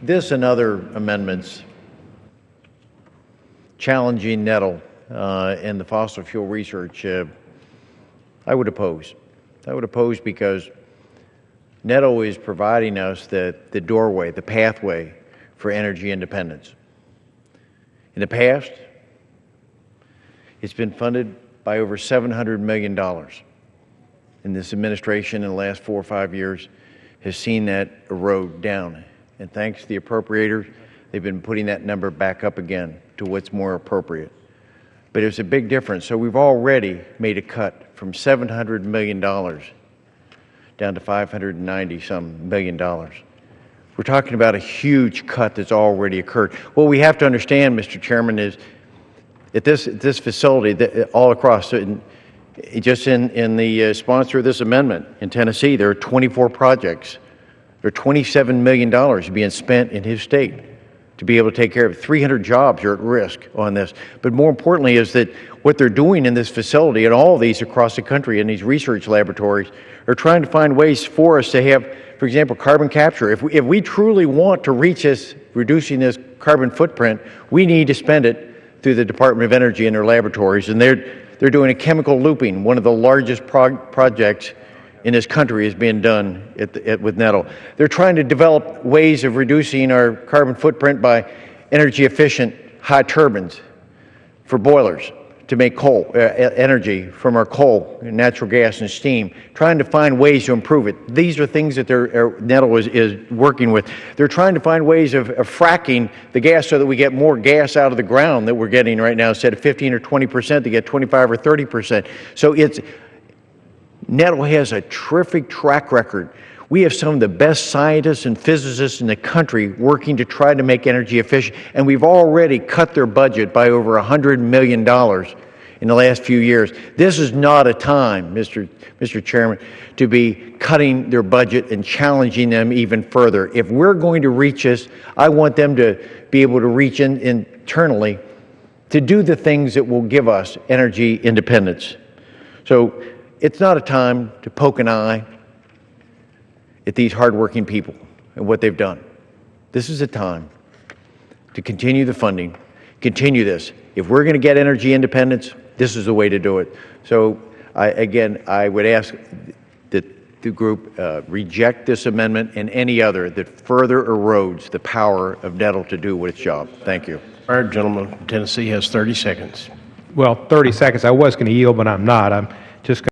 This and other amendments challenging NETL and the fossil fuel research, I would oppose. I would oppose because NETL is providing us the doorway, the pathway for energy independence. In the past, it's been funded by over $700 million. And this administration in the last 4 or 5 years has seen that erode down. And thanks to the appropriators, they've been putting that number back up again to what's more appropriate. But it's a big difference. So we've already made a cut from $700 million down to $590-some million. We're talking about a huge cut that's already occurred. What we have to understand, Mr. Chairman, is at this facility, all across, just in the sponsor of this amendment in Tennessee, there are 24 projects. There are $27 million being spent in his state to be able to take care of it. 300 jobs are at risk on this. But more importantly is that what they're doing in this facility and all of these across the country in these research laboratories are trying to find ways for us to have, for example, carbon capture. If we truly want to reach this, reducing this carbon footprint, we need to spend it through the Department of Energy and their laboratories. And they're doing a chemical looping. One of the largest projects in this country is being done with NETL. They're trying to develop ways of reducing our carbon footprint by energy efficient hot turbines for boilers to make coal, energy from our coal, natural gas and steam, trying to find ways to improve it. These are things that NETL is working with. They're trying to find ways of fracking the gas so that we get more gas out of the ground that we're getting right now. Instead of 15 or 20%, to get 25 or 30%. So NETL has a terrific track record. We have some of the best scientists and physicists in the country working to try to make energy efficient, and we've already cut their budget by over $100 million in the last few years. This is not a time, Mr. Chairman, to be cutting their budget and challenging them even further. If we're going to reach this, I want them to be able to reach internally to do the things that will give us energy independence. So it's not a time to poke an eye at these hardworking people and what they've done. This is a time to continue the funding, continue this. If we're going to get energy independence, this is the way to do it. So I would ask that the group reject this amendment and any other that further erodes the power of NETL to do its job. Thank you. All right, gentleman from Tennessee has 30 seconds. Well, 30 seconds. I was going to yield, but I'm not. I'm just going